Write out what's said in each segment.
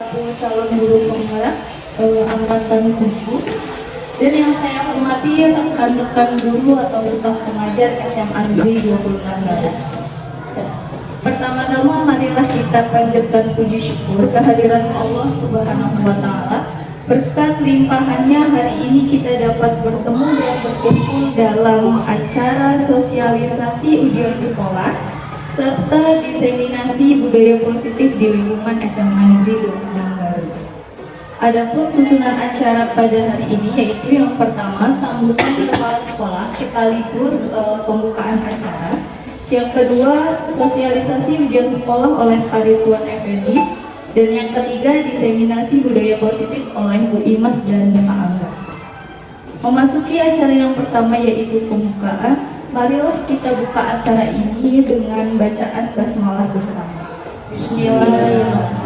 calon guru penggerak angkatan 7, dan yang saya hormati rekan-rekan guru atau staf pengajar SMA Negeri 26 Barat. Pertama-tama marilah kita panjatkan puji syukur kehadiran Allah Subhanahu wa Ta'ala. Berkat limpahannya hari ini kita dapat bertemu dan berkumpul dalam acara sosialisasi ujian sekolah serta diseminasi budaya positif di lingkungan SMA Negeri 26 Garut. Adapun susunan acara pada hari ini yaitu yang pertama sambutan kepala sekolah sekaligus pembukaan acara. Yang kedua sosialisasi ujian sekolah oleh Pak Ridwan Effendi, dan yang ketiga diseminasi budaya positif oleh Bu Imas dan Pak Angga. Memasuki acara yang pertama yaitu pembukaan, marilah kita buka acara ini dengan bacaan basmalah bersama. Bismillahirrahmanirrahim.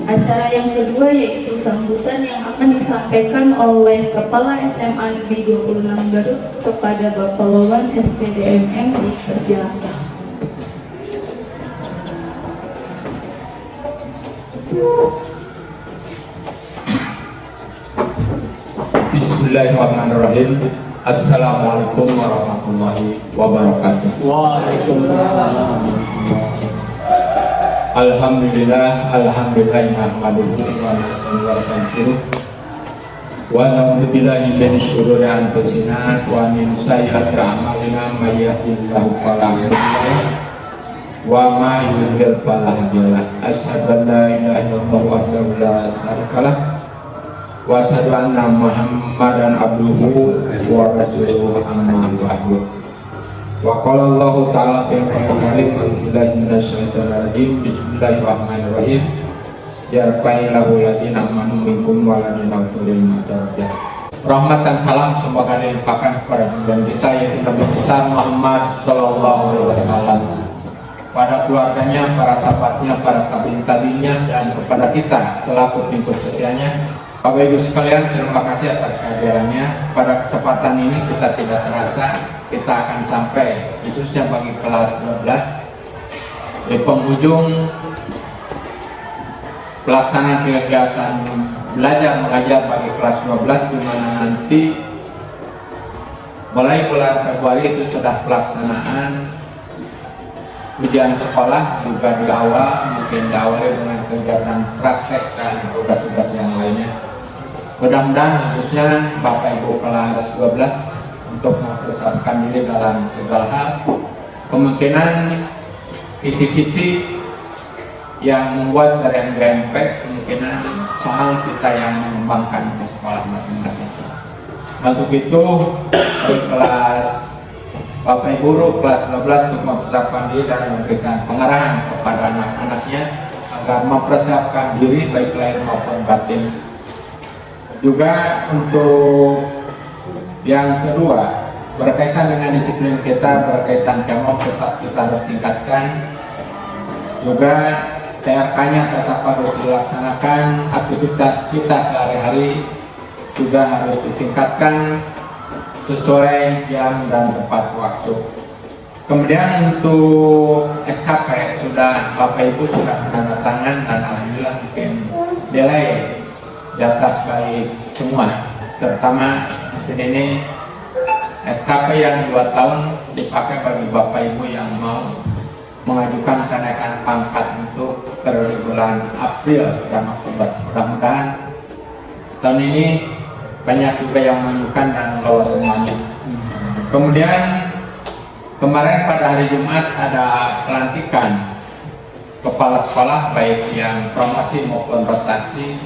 Acara yang kedua yaitu sambutan yang akan disampaikan oleh Kepala SMA Negeri 26 Garut kepada Bapak Wawan SPDMM. Dipersilakan. Bismillahirrahmanirrahim. Assalamualaikum warahmatullahi wabarakatuh. Waalaikumsalam. Alhamdulillah nahmaduhu wa nasta'inuhu wa na'udzu billahi min syururi anfusina wa min sayyiati a'malina may yahdihillahu fala mudilla lahu wa may yudlil fala hadiya lahu. Asyhadu an la ilaha illallah wahdahu la syarika lahu wa asyhadu anna Muhammadan abduhu wa rasuluhu amma ba'du. Wa qala Allah ta'ala fil Qur'anil Karim billahi minasyaitonir rajim. Bismillahirrahmanirrahim. Yarfa'illahu alladziina amanu minkum wal ladziina utul ilma darajat. Rahmat dan salam semoga dilimpahkan kepada junjungan kita yaitu Nabi besar Muhammad sallallahu alaihi wasallam, pada keluarganya, para sahabatnya, para tabi'in-tabi'innya, dan kepada kita selaku pengikut setianya. Bapak Ibu sekalian, terima kasih atas kehadirannya. Pada kesempatan ini kita tidak terasa kita akan sampai khususnya bagi kelas 12 di penghujung pelaksanaan kegiatan belajar mengajar bagi kelas 12, di mana nanti mulai bulan Februari itu sudah pelaksanaan ujian sekolah, juga di awal mungkin diawali dengan kegiatan praktek dan tugas-tugas yang lainnya. Mudah-mudahan khususnya Bapak Ibu kelas 12 untuk mempersiapkan diri dalam segala hal, kemungkinan kisi-kisi yang membuat dari MGMP, kemungkinan soal kita yang mengembangkan ke sekolah masing-masing. Untuk itu di kelas Bapak Ibu guru kelas 12 untuk mempersiapkan diri dan memberikan pengarahan kepada anak-anaknya agar mempersiapkan diri baik lahir maupun batin. Juga untuk yang kedua berkaitan dengan disiplin kita, berkaitan kemau tetap kita harus tingkatkan. Juga TRK-nya tetap harus dilaksanakan, aktivitas kita sehari-hari juga harus ditingkatkan sesuai jam dan tepat waktu. Kemudian untuk SKP sudah Bapak Ibu sudah menandatangan dan alhamdulillah mungkin nilai di atas baik semua, terutama ini SKP yang 2 tahun dipakai bagi Bapak Ibu yang mau mengajukan kenaikan pangkat untuk periode bulan April dan Oktober. Mudah-mudahan tahun ini banyak juga yang mengajukan dan lolos semuanya. Kemudian kemarin pada hari Jumat ada pelantikan kepala sekolah baik yang promosi maupun rotasi.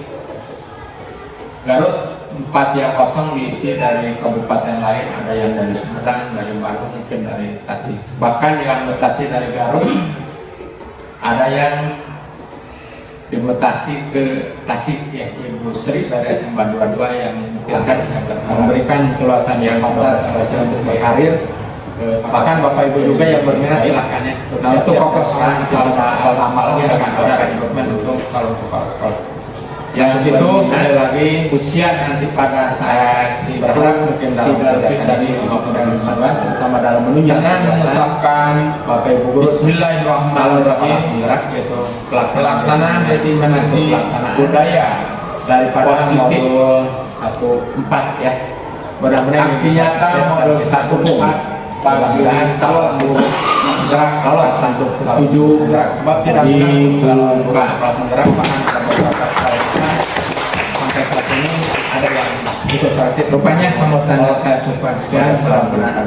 Garut 4 yang kosong diisi dari kabupaten lain, ada yang dari Sumedang, dari Bandung, mungkin dari Tasik. Bahkan yang mutasi dari Garut ada yang dimutasi ke Tasik, ya Ibu Sri dari SMA 22 yang akan memberikan keluasan yang kota spesial untuk berkarir. Bahkan Bapak Ibu juga yang berminat silakan ya. Nah untuk fokus sekarang kalau lama lagi akan ada rekrutmen untuk kalau kepala sekolah. Yang itu sekali lagi usia nanti pada saat si berharap mungkin dalam kegiatan dari 50 bulan terutama dalam menunya dengan mengucapkan Bapak Ibu Bismillahirrahmanirrahim yaitu pelaksanaan diseminasi budaya daripada modul 1.4 ya. Mudah-mudahan aksi nyata modul 1.4 bagi calon gerak lolos untuk 7 gerak sebab tidak dibuka menggerak bahkan sampai saat ini ada yang ikut seleksi rupanya sambutan saya cukupkan sekian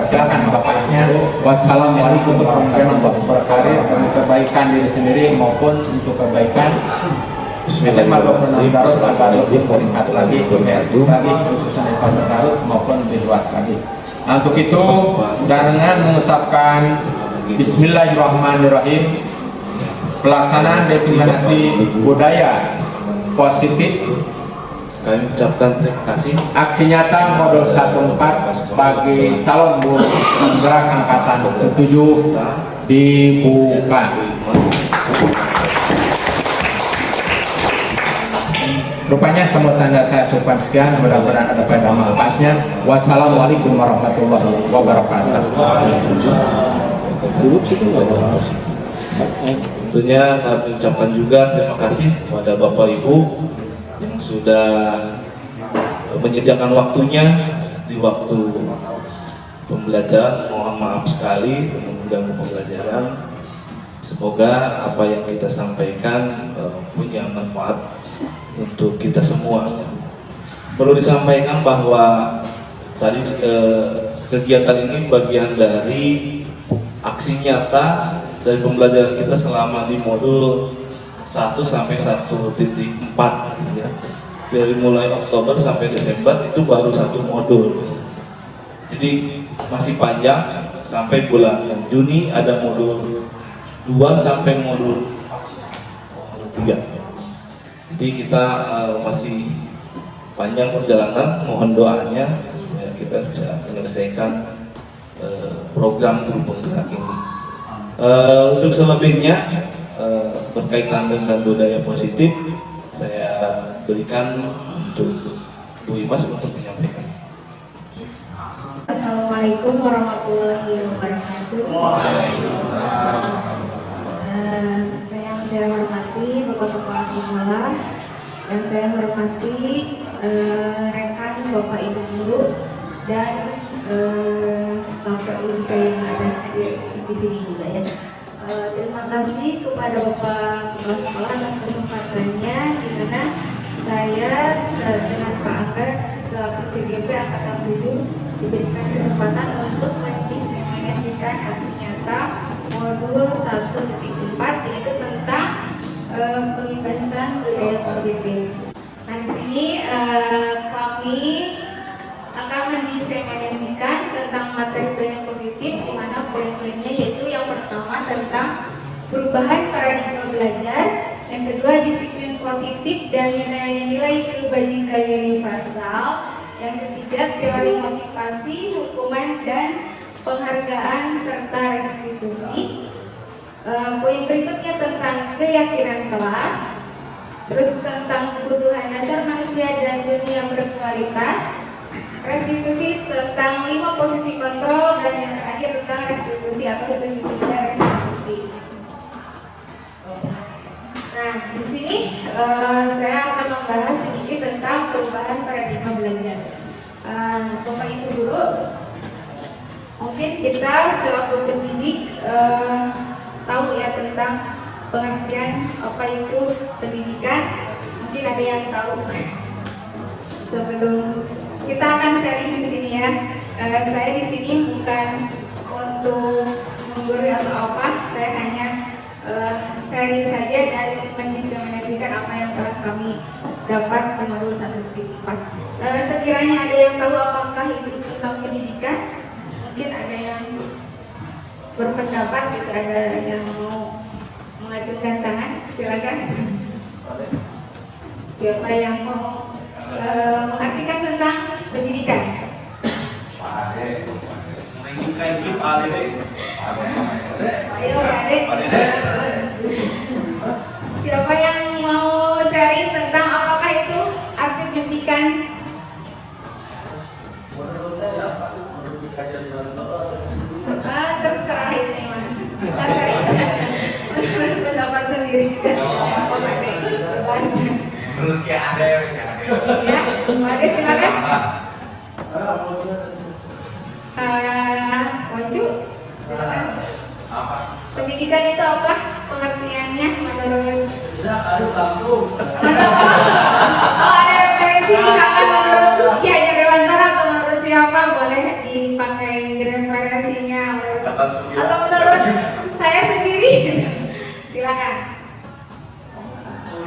silakan bapaknya. Wassalamualaikum warahmatullahi wabarakatuh untuk kebaikan diri sendiri maupun untuk kebaikan SMA 26 Garut agar lebih meningkat lagi lagi khususnya di Kota Garut maupun lebih luas lagi. Nah, untuk itu dan dengan mengucapkan Bismillahirrahmanirrahim pelaksanaan diseminasi budaya positif kami ucapkan terima kasih. Aksi nyata modul 1.4 bagi calon guru penggerak angkatan ke-7 dibuka. Rupanya sambutan saya cukupkan sekian, mudah-mudahan ada pada manfaatnya. Wassalamualaikum warahmatullahi wabarakatuh. Tentunya kami ucapkan juga terima kasih kepada Bapak Ibu yang sudah menyediakan waktunya di waktu pembelajaran. Mohon maaf sekali mengganggu pembelajaran. Semoga apa yang kita sampaikan punya manfaat untuk kita semua. Perlu disampaikan bahwa tadi kegiatan ini bagian dari aksi nyata dari pembelajaran kita selama di modul 1 sampai 1.4 ya. Dari mulai Oktober sampai Desember itu baru 1 modul. Jadi masih panjang sampai bulan Juni ada modul 2 sampai modul 3. Jadi kita masih panjang perjalanan, mohon doanya supaya kita bisa menyelesaikan program guru penggerak ini. Untuk selebihnya berkaitan dengan budaya positif, saya berikan untuk Bu Imas untuk menyampaikan. Assalamualaikum warahmatullahi wabarakatuh. Yang saya hormati Bapak Kepala Sekolah, yang saya hormati rekan Bapak Ibu Guru dan staf PUMP yang ada di sini juga ya. Terima kasih kepada Bapak Kepala Sekolah atas kesempatannya, di mana saya dengan Pak Angger selaku CGP Angkatan 7 diberikan kesempatan untuk mendiseminasikan aksi nyata modul 1.4 yaitu tentang penginteresan budaya positif. Nah, di sini kami akan mendiseminasikan tentang materi budaya positif, di mana poin-poinnya yaitu yang pertama tentang perubahan paradigma belajar, yang kedua disiplin positif dan nilai-nilai kebajikan universal, yang ketiga teori motivasi, hukuman dan penghargaan serta restitusi. Poin berikutnya tentang keyakinan kelas, terus tentang kebutuhan dasar manusia dan dunia berkualitas, restitusi tentang 5 posisi kontrol, dan yang terakhir tentang restitusi atau segitiga restitusi. Nah, di sini saya akan membahas sedikit tentang perubahan paradigma belajar. Bapak Ibu Guru, mungkin kita selaku pendidik tahu ya tentang pengertian apa itu pendidikan. Mungkin ada yang tahu. Sebelum kita akan sharing di sini ya, saya di sini bukan untuk menggurui atau apa, saya hanya sharing saja dan mendiseminasikan apa yang telah kami dapat di modul 1.4. Sekiranya ada yang tahu apakah itu tentang pendidikan, mungkin ada yang berpendapat, gitu, ada yang mau mengajukan tangan, silakan. Siapa yang mau mengartikan tentang pendidikan? Ayo, Pak Siapa yang mau sharing tentang apakah itu sendiri juga. Apa Pak Ade? Bebas. Menurut ada ya? Ya, Pak Ade silakan. Wancu, silakan. Pendidikan itu apa pengertiannya menurut? Oh, ada referensi misalkan menurut Ki Hajar Dewantara atau menurut siapa boleh dipakai referensinya atau menurut saya sendiri? Silakan.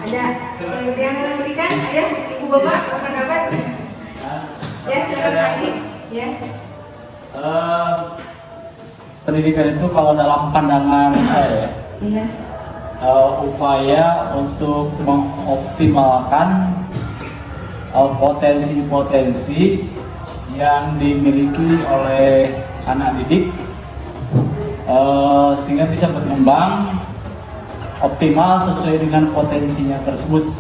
Ada pengertian yang diberikan? Ayo, ibu bapak pendapat. Ya, silakan Pak Haji. Ya. Pendidikan itu kalau dalam pandangan saya Iya. upaya untuk mengoptimalkan potensi-potensi yang dimiliki oleh anak didik sehingga bisa berkembang optimal sesuai dengan potensinya tersebut.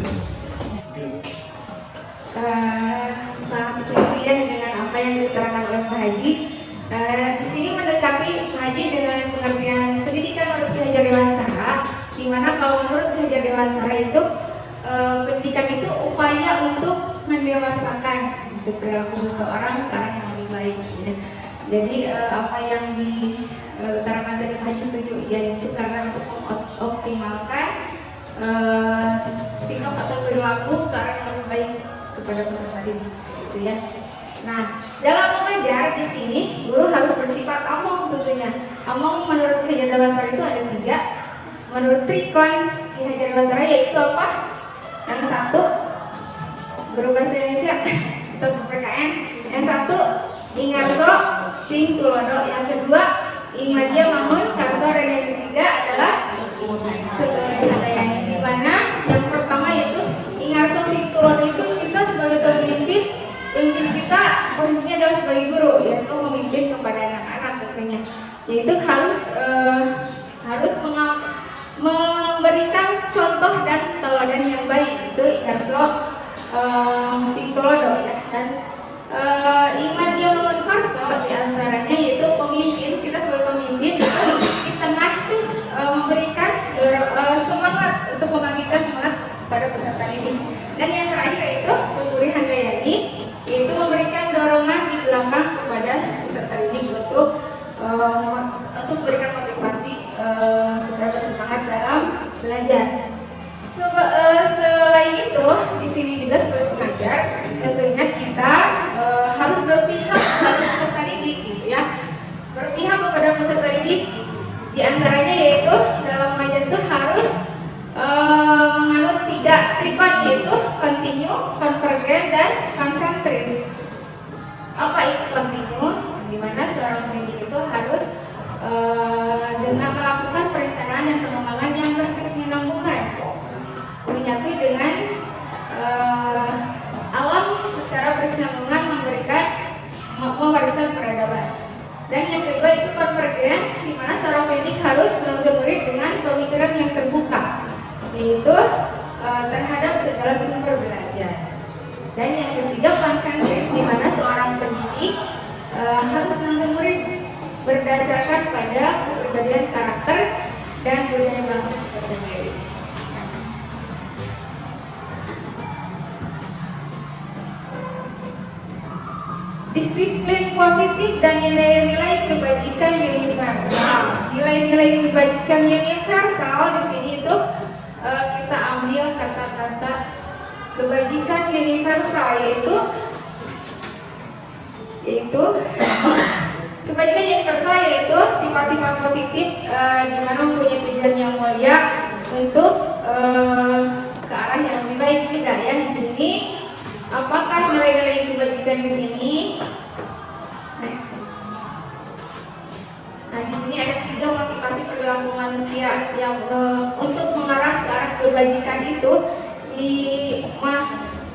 Sangat setuju ya dengan apa yang diterangkan oleh Pak Haji. Di sini mendekati Pak Haji dengan pengertian pendidikan menurut Ki Hajar Dewantara, di mana kalau menurut Ki Hajar Dewantara itu pendidikan itu upaya untuk mendewasakan untuk perilaku seseorang ke arah yang lebih baik. Ya. Jadi apa yang diterangkan dari Pak Haji setuju, yaitu karena untuk mengoptimalkan sikap atau perilaku ke arah yang lebih baik kepada peserta didik, gitu ya. Nah, dalam mengajar di sini guru harus bersifat among tentunya. Among menurut Ki Hajar Dewantara itu ada 3. Menurut Trikon Ki Hajar Dewantara yaitu apa? Yang satu guru bahasa Indonesia atau PPKN. Yang satu ingarso sing tulodo. Yang kedua ingmadia mangun karso. Dan yang ketiga adalah di mana yang pertama yaitu ingarso sing tulodo itu kita sebagai pemimpin kita posisinya adalah sebagai guru, yaitu memimpin kepada anak-anak tentunya, yaitu harus memberikan contoh dan teladan yang baik, itu ingarso sing tulodo ya. Dan iman dia mangun karso diantaranya yaitu pemimpin, kita sebagai pemimpin itu di tengah itu memberikan semangat untuk membangkitkan semangat pada peserta didik. Dan yang terakhir yaitu Tuturi Handayani, yaitu memberikan dorongan di belakang kepada peserta didik untuk memberikan motivasi supaya bersemangat dalam belajar. Selain itu, di sini juga sebagai pengajar, tentunya kita harus berpihak kepada peserta didik, gitu ya. Berpihak kepada peserta didik, di antaranya yaitu dalam mengajar itu harus menganut 3 trikon, yaitu continue, convergen, dan concentris. Apa itu continue? Di mana seorang pendidik itu harus dengan melakukan perencanaan dan pengembangan yang berkesinambungan, menyatu dengan alam secara berkesinambungan, mewariskan peradaban. Dan yang kedua itu konvergen, di mana seorang pendidik harus menuntut murid dengan pemikiran yang terbuka, yaitu terhadap segala sumber belajar. Dan yang ketiga konsentris, di mana seorang pendidik harus menuntut murid berdasarkan pada kepribadian karakter dan budaya bangsa kita sendiri. Disiplin positif dan nilai-nilai kebajikan universal. Nilai-nilai kebajikan universal di sini itu kita ambil kata-kata kebajikan universal, yaitu kebajikan universal yaitu sifat-sifat positif di mana mempunyai tujuan yang mulia untuk ke arah yang lebih baik, tidak ya di sini. Apakah nilai-nilai kebajikan di sini? Nah, di sini ada 3 motivasi perilaku manusia yang untuk mengarah ke arah kebajikan itu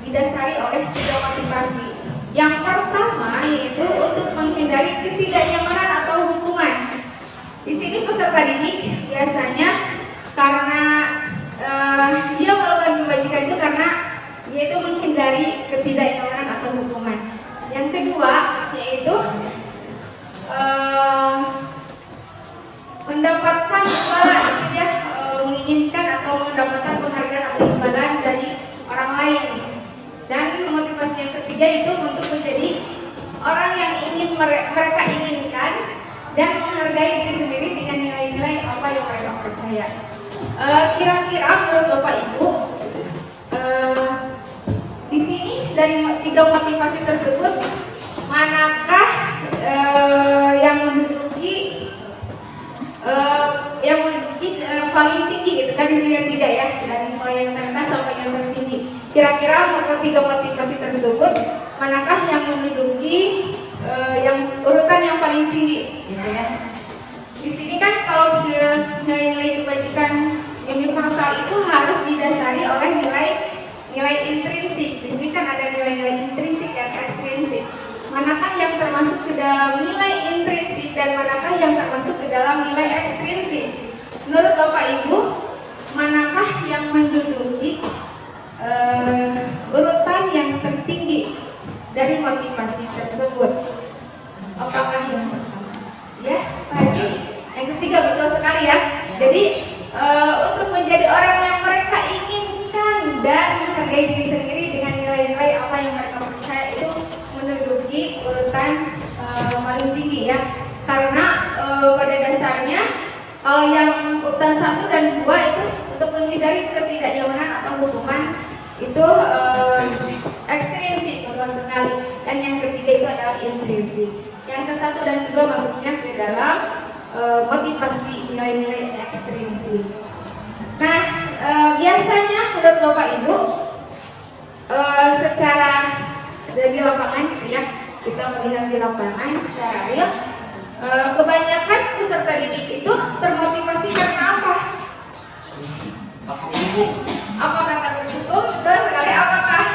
didasari oleh 3 motivasi. Yang pertama yaitu untuk menghindari ketidaknyamanan atau hukuman. Di sini peserta didik biasanya karena dia melakukan kebajikan itu karena yaitu menghindari ketidaknyamanan atau hukuman. Yang kedua yaitu mendapatkan menginginkan atau ketiga itu untuk menjadi orang yang ingin mereka inginkan dan menghargai diri sendiri dengan nilai-nilai apa yang mereka percaya. Kira-kira menurut Bapak Ibu, di sini dari 3 motivasi tersebut, manakah yang menduduki paling tinggi gitu kan? Di sini yang tidak ya, dari mulai yang terendah sampai yang tertinggi. Kira-kira menurut 3 motivasi tersebut, manakah yang menduduki yang urutan yang paling tinggi gitu ya? Di sini kan kalau nilai-nilai kebajikan universal itu harus didasari oleh nilai intrinsik. Di sini kan ada nilai-nilai intrinsik dan ekstrinsik. Manakah yang termasuk ke dalam nilai intrinsik dan manakah yang termasuk ke dalam nilai ekstrinsik? Menurut Bapak Ibu, manakah yang menduduki urutan yang tertinggi dari motivasi tersebut? Apakah yang pertama? Ya, Pak Haji. Yang ketiga, betul sekali ya. Jadi untuk menjadi orang yang mereka inginkan dan menghargai diri sendiri dengan nilai-nilai apa yang mereka percaya itu menduduki urutan paling tinggi ya. Karena pada dasarnya yang urutan 1 dan 2 itu untuk menghindari ketidaknyamanan atau hukuman itu ekstrinsik, betul sekali. Dan yang ketiga itu adalah intrinsik. Yang ke-1 dan ke-2 masuknya ke dalam motivasi nilai-nilai ekstrinsik. Nah, biasanya menurut Bapak Ibu secara di lapangan gitu ya, kita melihat di lapangan secara real, kebanyakan peserta didik itu termotivasi karena apa? Apakah takut hukum? Betul sekali. Apakah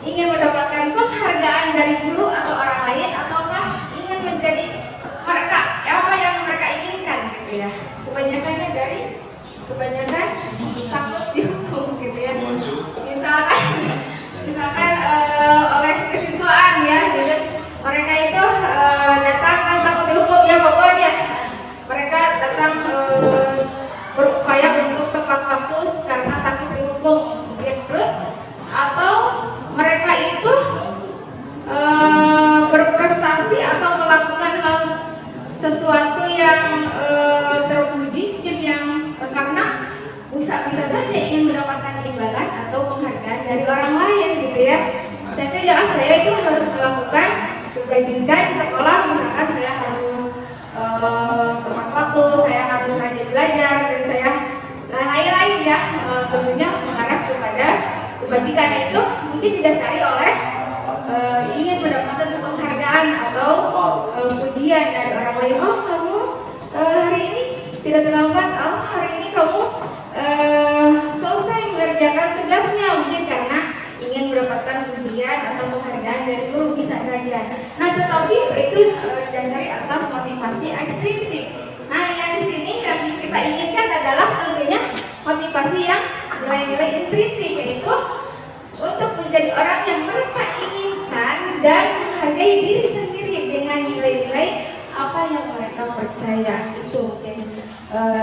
ingin mendapatkan penghargaan dari guru atau orang lain, ataukah ingin menjadi mereka apa yang mereka inginkan gitu ya? Kebanyakan takut dihukum gitu ya. Misalkan oleh kesiswaan ya, gitu. Mereka itu datang kan takut dihukum ya pokoknya. Mereka datang berupaya untuk tepat waktu karena takut dihukum mungkin, terus atau mereka itu berprestasi atau melakukan hal sesuatu yang terpuji yang karena bisa saja ingin mendapatkan imbalan atau penghargaan dari orang lain gitu ya. Saya itu harus melakukan kebajikan di sekolah, misalkan saya harus tepat waktu, saya harus rajin belajar, dan saya lain-lain ya, tentunya mengarah kepada kebajikan itu mungkin didasari oleh ingin mendapatkan penghargaan atau pujian dari orang lain. Oh, kamu hari ini tidak terlambat. Oh, hari ini kamu selesai mengerjakan tugasnya, mungkin karena ingin mendapatkan pujian atau penghargaan dari guru, bisa saja. Nah, tetapi itu dasari atas motivasi ekstrinsik. Nah, yang di sini yang kita inginkan adalah tentunya motivasi yang nilai-nilai intrinsik, yaitu untuk menjadi orang yang mereka inginkan dan menghargai diri sendiri dengan nilai-nilai apa yang mereka percaya. Itu mungkin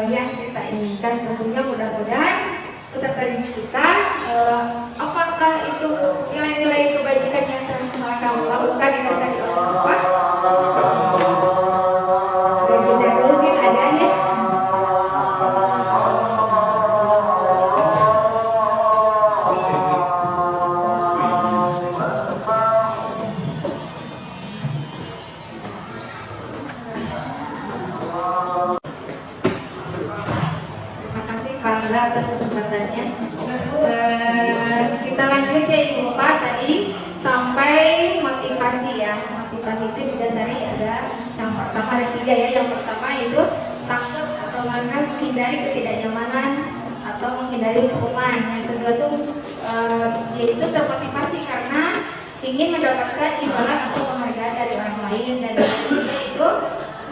yang kita inginkan. Tentunya mudah-mudahan peserta didik kita, apakah itu nilai-nilai kebajikan yang telah mereka lakukan didasari oleh apa? Dari dulu kan adanya. Atas kesempatannya. Kita lanjut ya Ibu Pak, tadi sampai motivasi ya. Motivasi itu didasari ada yang pertama, ada 3 ya. Yang pertama itu takut atau menghindari ketidaknyamanan atau menghindari hukuman. Yang kedua tuh yaitu termotivasi karena ingin mendapatkan imbalan atau penghargaan dari orang lain. Dan yang ketiga itu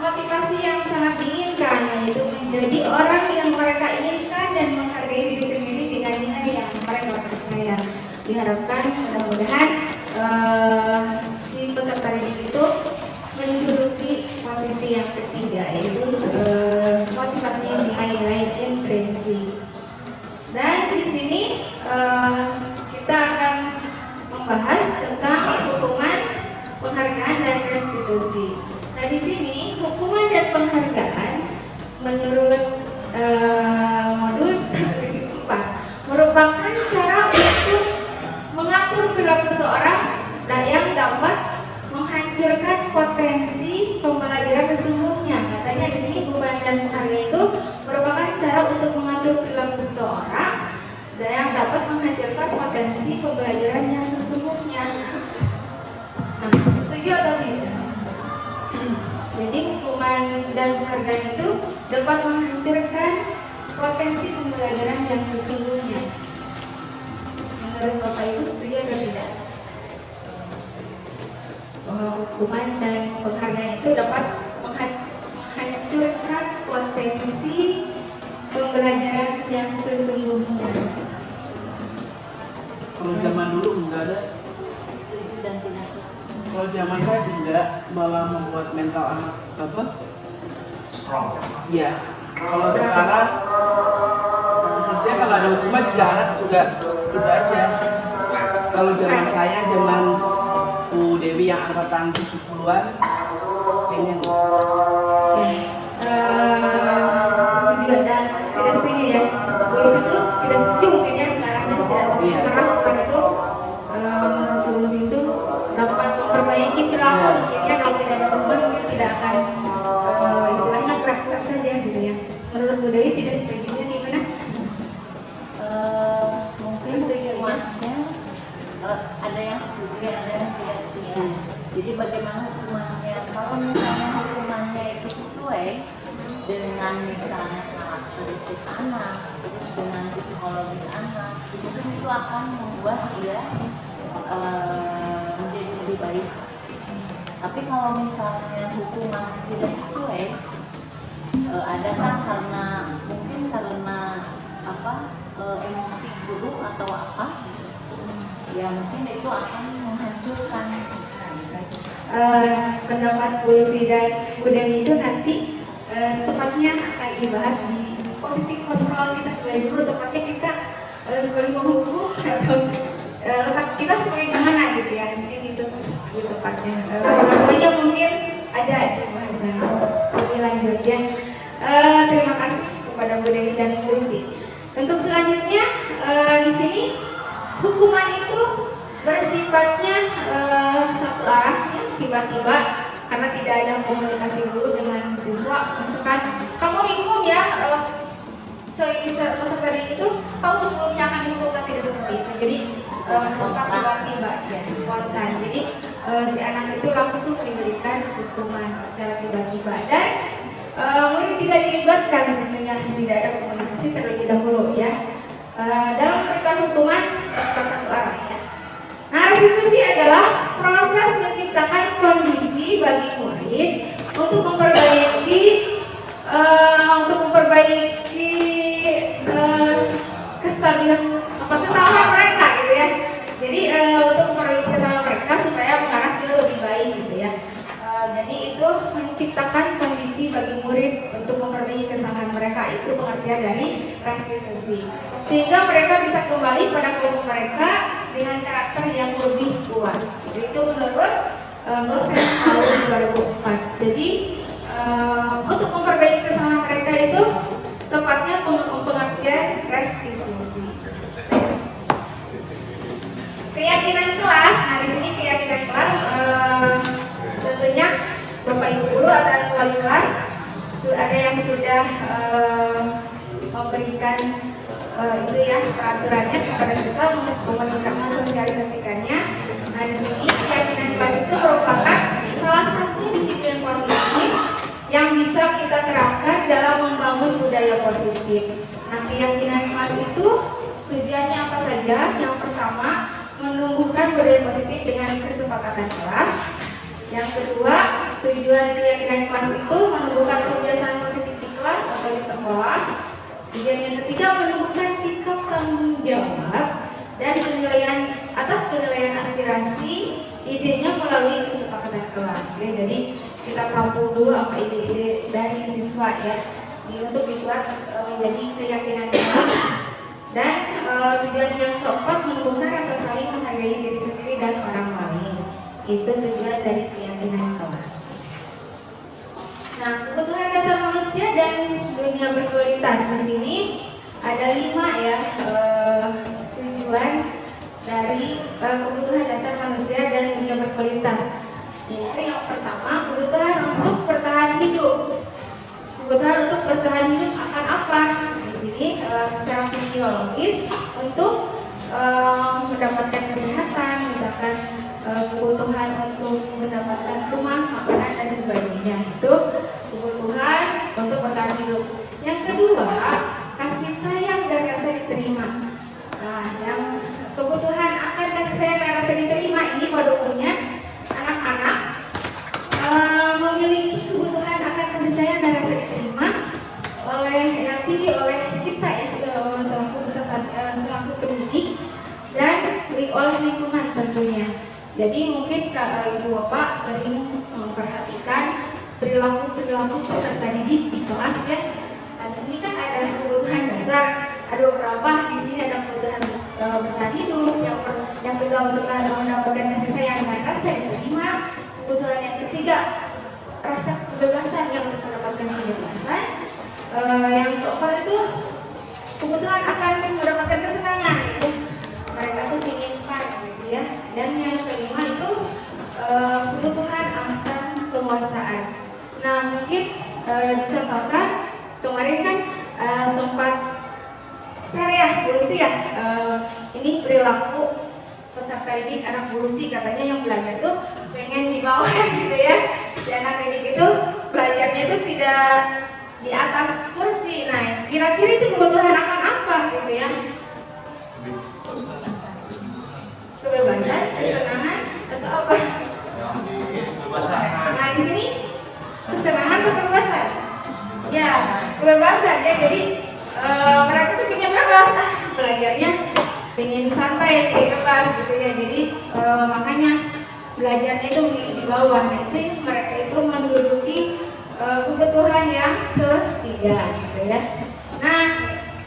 motivasi yang sangat diinginkan, yaitu menjadi orang yang mereka inginkan dan menghargai diri sendiri dengan nilai yang mereka percaya. Diharapkan mudah-mudahan si peserta didik itu menduduki posisi yang ketiga, yaitu motivasi nilai-nilai intrinsik. Dan di sini kita akan membahas tentang hukum menurut modul 4 merupakan cara untuk mengatur perilaku seorang dan yang dapat menghancurkan potensi pembelajaran sesungguhnya. Katanya di sini hubungan dan penghargaan itu merupakan cara untuk mengatur perilaku seseorang dan yang dapat menghancurkan potensi pembelajaran yang sesungguhnya. Nah, setuju atau tidak? Jadi hukuman dan penghargaan itu dapat menghancurkan potensi pembelajaran yang sesungguhnya. Menurut Bapak Ibu setuju atau tidak? Bahwa hukuman dan penghargaan itu dapat menghancurkan potensi pembelajaran yang sesungguhnya. Kalau zaman dulu enggak ada. Setuju dan tidak setuju. Kalau zaman saya tidak, malah membuat mental anak apa? Strong. Iya. Kalau sekarang sepertinya kalau ada hukuman juga anak juga itu aja. Kalau zaman saya, zaman Bu Dewi yang angkatan 70-an, kayaknya enggak. Setuju dan tidak setuju ya. Lulus itu tidak setuju mungkin ya, karena tidak setuju Iya. karena hukuman itu lulus itu dapat memperbaiki perilaku mungkin ya. Kalau tidak ada hukuman mungkin tidak akan istilahnya kerat-kerat saja gitu ya. Menurut Bu Dewi tidak setujunya gimana? Mungkin hukumannya ada yang setuju, ada yang tidak setuju. Jadi bagaimana hukumannya? Kalau misalnya hukumannya itu sesuai dengan misalnya karakteristik anak, dengan psikologis anak, mungkin itu akan membuat dia menjadi lebih baik. Tapi kalau misalnya hukuman tidak sesuai, ada kan karena mungkin karena apa emosi guru atau apa, ya mungkin itu akan menghancurkan. Pendapat Bu Lucy dan Bu Dewi itu nanti tepatnya akan dibahas di posisi kontrol kita sebagai guru, tepatnya kita sebagai penghukum atau letak kita sebagai gimana gitu ya, mungkin itu di tempatnya. Dua-duanya mungkin ada di bahasan lebih lanjut ya. Terima kasih kepada Bu Dewi dan Bu Lucy. Untuk selanjutnya di sini hukuman itu bersifatnya satu arah ya, tiba-tiba karena tidak ada komunikasi guru dengan siswa. Misalkan kamu dihukum ya, peserta itu kamu sebelumnya akan dihukum, kan tidak seperti itu. Jadi suka tiba-tiba ya, spontan. Jadi si anak itu langsung diberikan hukuman secara tiba-tiba dan murid tidak dilibatkan, tentunya tidak ada komunikasi terlebih dahulu ya. Dalam memberikan hukuman satu arah ya. Nah, restitusi adalah proses menciptakan kondisi bagi murid untuk memperbaiki kestabilan kesalahan mereka gitu ya. Jadi untuk memperbaiki kesalahan mereka supaya mengarah ke lebih baik gitu ya. Jadi itu menciptakan kondisi bagi murid untuk memperbaiki kesalahan mereka, itu pengertian dari restitusi. Sehingga mereka bisa kembali pada kelompok mereka dengan karakter yang lebih kuat. Itu menurut dosen tahun 2004. Jadi untuk memperbaiki kesalahan mereka itu tepatnya pengertian restitusi. Keyakinan kelas. Nah di sini keyakinan kelas tentunya Bapak Ibu guru atau wali kelas ada yang sudah memberikan itu ya peraturannya kepada siswa untuk mensosialisasikannya. Nah di sini keyakinan kelas itu merupakan salah satu disiplin positif yang bisa kita terapkan dalam membangun budaya positif. Nah keyakinan kelas itu tujuannya apa saja? Yang pertama, menumbuhkan budaya positif dengan kesepakatan kelas. Yang kedua, tujuan keyakinan kelas itu menumbuhkan kebiasaan positif di kelas atau di sekolah. Tujuan yang ketiga, menumbuhkan sikap tanggung jawab dan atas penilaian aspirasi idenya melalui kesepakatan kelas. Ya, jadi kita tampung dulu apa ide-ide dari siswa ya, untuk dibuat menjadi keyakinan kelas. Dan tujuan yang keempat, menumbuhkan rasa saling menghargai diri sendiri dan orang lain. Itu tujuan dari keyakinan kelas. Nah, kebutuhan dasar manusia manusia dan dunia berkualitas. Di sini ada 5 ya tujuan dari kebutuhan dasar manusia dan dunia berkualitas. Yaitu yang pertama, kebutuhan untuk bertahan hidup. Kebutuhan untuk bertahan hidup akan apa? Di sini secara fisiologis untuk mendapatkan kesehatan, misalkan kebutuhan untuk mendapatkan rumah, makanan dan sebagainya. Itu kebutuhan untuk bertahan hidup. Yang kedua, kasih sayang dan rasa diterima. Nah, yang kebutuhan akan kasih sayang dan rasa diterima ini pada umumnya anak-anak memiliki kebutuhan akan kasih sayang dan rasa diterima oleh yang tinggi oleh kita ya selaku pendidik dan oleh lingkungan tentunya. Jadi mungkin ibu bapak sering memperhatikan perilaku peserta didik di kelas ya. Nah, di sini kan ada kebutuhan dasar, ada beberapa di sini ada kebutuhan bertahan hidup, yang kedua untuk mendapatkan kasih sayang dan rasa diterima. Kebutuhan yang ketiga rasa kebebasan yang untuk mendapatkan kebebasan. Yang keempat itu kebutuhan akan mendapatkan kesenangan, itu mereka tuh ingin fun gitu ya. Dan yang kelima itu kebutuhan akan penguasaan. Nah mungkin dicontohkan kemarin kan sempat share ya Bulusi ya, ini perilaku peserta didik anak Bulusi, katanya yang belajar tuh pengen di bawah gitu ya. Si anak didik itu belajarnya itu tidak di atas kursi. Nah, kira-kira itu kebutuhan akan apa gitu ya? Kebebasan, kesenangan, atau apa? Nah, di sini kesenangan atau kebebasan? Ya, kebebasan ya. Jadi mereka tuh pengen bebas, belajarnya pengen santai, bebas gitu ya. Jadi makanya belajarnya itu di bawah. Nah, itu mereka itu menduduki kebutuhan yang ketiga gitu ya. Nah,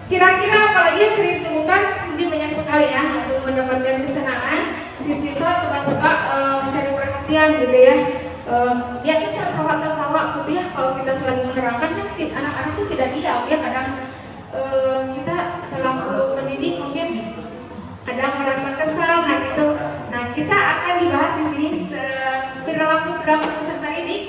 kira-kira apalagi yang sering ditemukan mungkin banyak sekali ya untuk mendapatkan kesenangan. Si siswa coba-coba mencari perhatian gitu ya. Dia tuh tertawa gitu ya. Kalau kita lagi menerangkan kan anak-anak tuh tidak diam ya. Kadang kita selaku pendidik mungkin kadang merasa kesal nah gitu. Nah, kita akan dibahas di sini perilaku peserta didik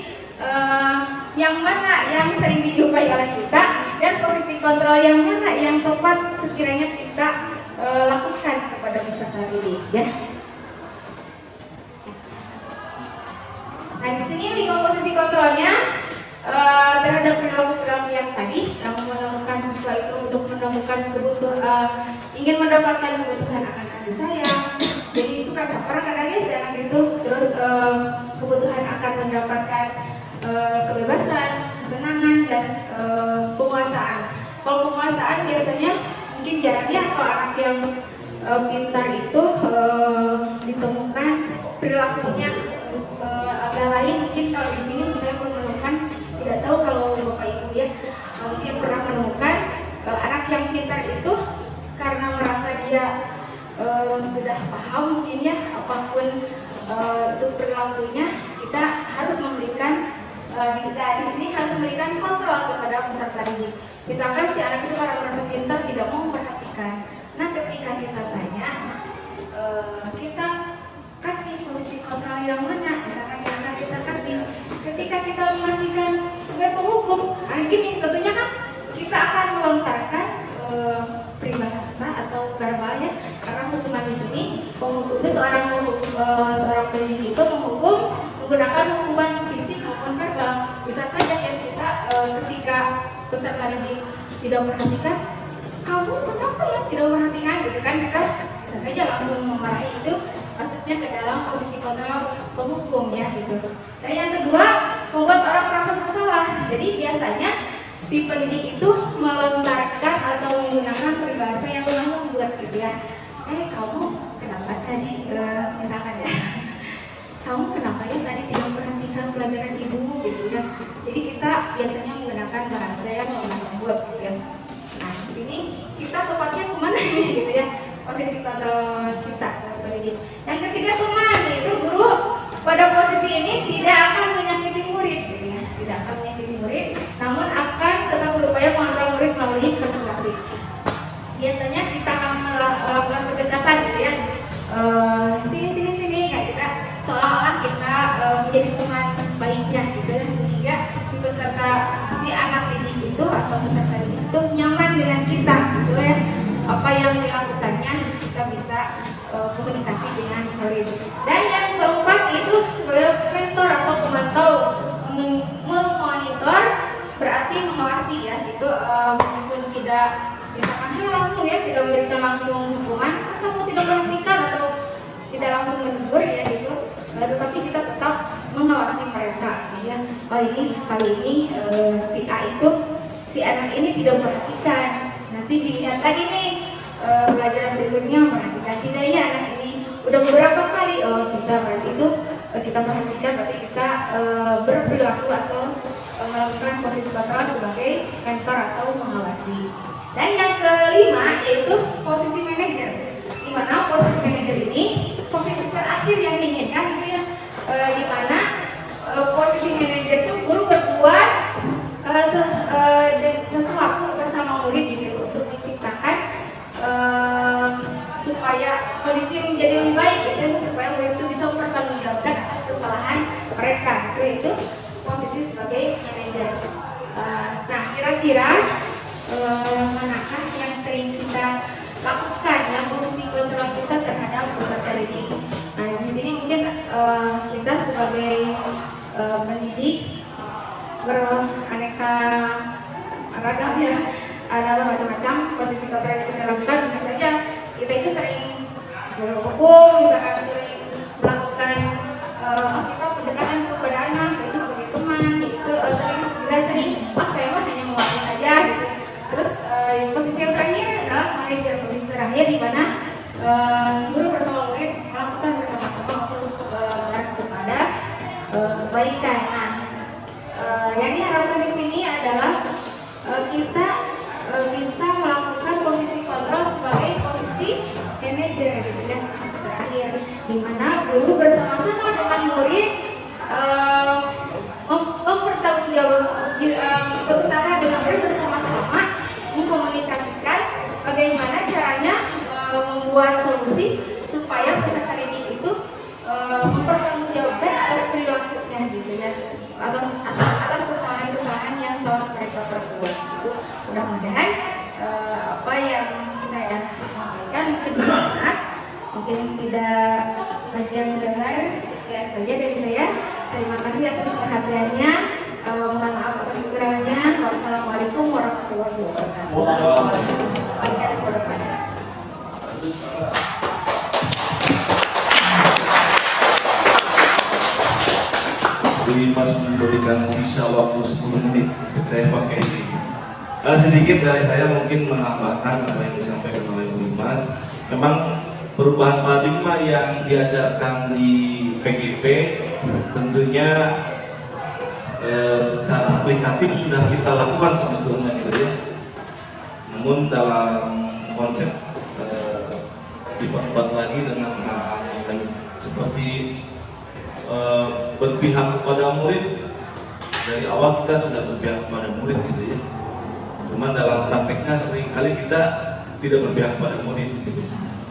yang mana yang sering dijumpai oleh kita dan posisi kontrol yang mana yang tepat sekiranya kita lakukan kepada peserta didik ya. Nah, di sini 5 posisi kontrolnya terhadap perilaku yang tadi yang menemukan siswa itu untuk menemukan ingin mendapatkan kebutuhan akan kasih sayang, jadi suka caper kadang-kadang si anak itu, terus kebutuhan akan mendapatkan kebebasan, kesenangan dan penguasaan. Kalau penguasaan biasanya mungkin jarang ya kalau anak yang pintar itu ditemukan perilakunya agak lain. Mungkin kalau di sini saya menemukan, tidak tahu kalau bapak ibu ya mungkin pernah menemukan anak yang pintar itu karena merasa dia sudah paham mungkin ya apapun itu perilakunya, kita harus memberikan di sini harus memberikan kontrol kepada peserta didik. Misalkan si anak itu karena merasa pintar tidak mau memperhatikan. Nah, ketika kita tanya, kita kasih posisi kontrol yang mana? Misalkan yang akan kita kasih, ketika kita mengasihkan sebagai penghukum, nah gini tentunya kan kita akan melontarkan peribahasa atau verbal ya, karena hukuman di sini penghukum itu seorang pendidik itu menghukum menggunakan hukuman fisik maupun verbal. Bisa saja ya kita ketika peserta didik tidak memperhatikan, kamu kenapa ya tidak memperhatikan gitu kan, kita bisa saja langsung memarahi. Itu maksudnya ke dalam posisi kontrol penghukum ya gitu. Dan yang kedua, membuat orang merasa bersalah. Jadi biasanya si pendidik itu melontarkan atau menggunakan peribahasa yang membuat gitu ya. Kamu kenapa tadi misalkan ya, kamu kenapa ya tadi tidak memperhatikan pelajaran ibu gitu ya. Jadi kita biasanya menggunakan bahasa yang membuat gitu ya. Nah, di sini kita tepatnya kemana ini gitu ya, posisi kontrol kita sebagai pendidik. Yang ketiga, teman, yaitu guru pada posisi ini tidak akan menyakiti murid gitu ya, tidak akan menyakiti murid, namun akan dengan kita gitu ya, apa yang dilakukannya kita bisa komunikasi dengan murid. Dan yang keempat itu sebagai mentor atau pemantau, memonitor berarti mengawasi ya gitu, meskipun tidak misalkan langsung ya, tidak memberikan langsung hukuman, kamu tidak memperhatikan atau tidak langsung menegur ya gitu, tetapi kita tetap mengawasi mereka ya. Oh ini kali ini si anak ini tidak memperhatikan, nanti dilihat lagi nih pelajaran berikutnya memperhatikan tidak ya anak ini udah beberapa kali, oh kita berarti itu kita perhatikan, berarti kita berperilaku atau melakukan posisi kontrol sebagai mentor atau mengawasi. Dan yang kelima yaitu posisi manajer, di mana posisi manajer ini posisi terakhir yang diinginkan itu ya, di mana posisi manajer itu guru berbuat sesuatu bersama murid gitu untuk menciptakan supaya kondisi menjadi lebih baik gitu, supaya murid itu bisa mempertanggungjawabkan atas kesalahan mereka gitu, itu posisi sebagai manajer. Nah kira-kira manakah yang sering kita lakukan dalam posisi kontrol kita terhadap peserta didik? Nah di sini mungkin kita sebagai pendidik beraneka ragam ya, ada macam-macam posisi kontrol yang kita lakukan. Bisa saja kita itu sering sebagai hukum, misalkan sering melakukan kita pendekatan kepada anak itu sebagai teman gitu, terus juga sering saya mah hanya mewakili saja gitu. Terus posisi yang terakhir adalah manajer, posisi terakhir di mana guru bersama murid melakukan bersama-sama untuk mengarah kepada kebaikan. Nah, yang diharapkan di sini adalah kita bisa melakukan posisi kontrol sebagai posisi manajer gitu ya, posisi terakhir di mana guru bersama-sama dengan murid berusaha dengan murid bersama-sama mengkomunikasikan bagaimana caranya membuat solusi supaya peserta didik itu mempertanggungjawabkan atas perilakunya gitu ya, atas kesalahan-kesalahan yang telah mereka perbuat gitu. Mudah-mudahan apa yang saya sampaikan mungkin bermanfaat, mungkin tidak banyak yang mendengar. Sekian saja dari saya. Terima kasih atas perhatiannya. Mohon maaf atas kekurangannya. Wassalamualaikum warahmatullahi wabarakatuh. Jadi Mas memberikan sisa waktu 10 menit untuk saya pakai sedikit dari saya mungkin menambahkan apa yang disampaikan oleh Bu Mas. Memang perubahan paradigma yang diajarkan di PGP tentunya secara aplikatif sudah kita lakukan sebetulnya gitu ya. Namun dalam konsep diperkuat lagi dengan hal-hal yang seperti berpihak kepada murid. Dari awal kita sudah berpihak kepada murid gitu ya. Cuman dalam prakteknya seringkali kita tidak berpihak kepada murid gitu.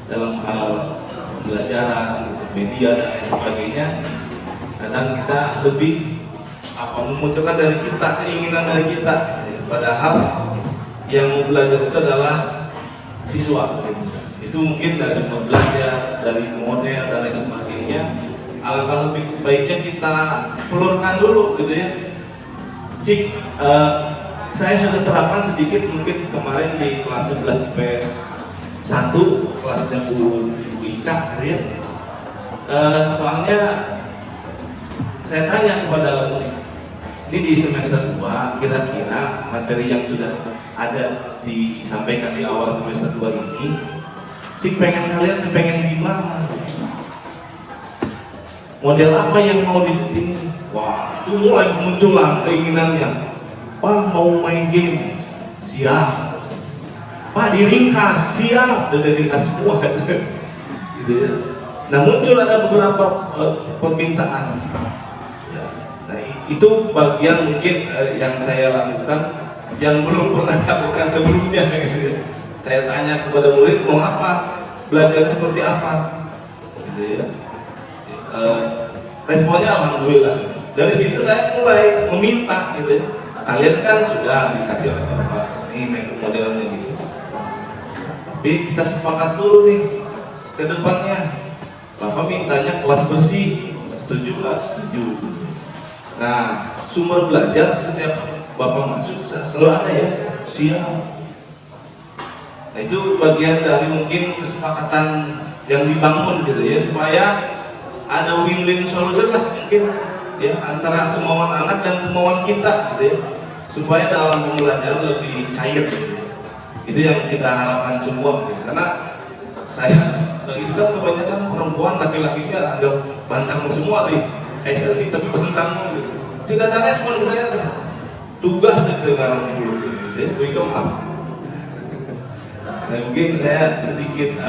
Dalam hal pembelajaran, gitu, media dan lain sebagainya, kadang kita lebih memunculkan dari kita, keinginan dari kita gitu. Padahal yang mau belajar itu adalah siswa gitu. Itu mungkin dari sumber belajar, dari model dan lain sebagainya. Alangkah lebih baiknya kita pelurkan dulu gitu ya. Saya sudah terapkan sedikit mungkin kemarin di kelas 11 IPS 1, kelasnya Bu Ika gitu ya. Soalnya saya tanya kepada murid, ini di semester 2 kira-kira materi yang sudah ada disampaikan di awal semester 2 ini, pengen kalian pengen gimana? Model apa yang mau ini? Wah, itu mulai muncullah keinginannya. Pak mau main game, siap. Pak diringkas, siap. Udah diringkas semua, gitu ya. Nah muncul ada beberapa permintaan. Ya, nah itu bagian mungkin yang saya lakukan, yang belum pernah lakukan sebelumnya. Gitu ya. Saya tanya kepada murid mau apa, belajar seperti apa, gitu ya. Responnya alhamdulillah. Dari situ saya mulai meminta gitu ya. Kalian kan sudah dikasih oleh Bapak ini modelnya gitu. Tapi kita sepakat dulu nih ke depannya. Bapak mintanya kelas bersih, setuju nggak? Setuju. Nah, sumber belajar setiap Bapak masuk selalu ada ya, siap. Nah, itu bagian dari mungkin kesepakatan yang dibangun gitu ya, supaya ada win-win solution lah mungkin ya antara kemauan anak dan kemauan kita gitu ya, supaya dalam pembelajaran lebih cair gitu ya. Itu yang kita harapkan semua gitu. Karena saya itu kan kebanyakan perempuan, laki-lakinya agak bantang semua nih, SLT tapi bantang gitu. Tidak ada respon ke saya tuh. Tugas dengan dulu gitu ya, welcome up. Nah, mungkin saya sedikit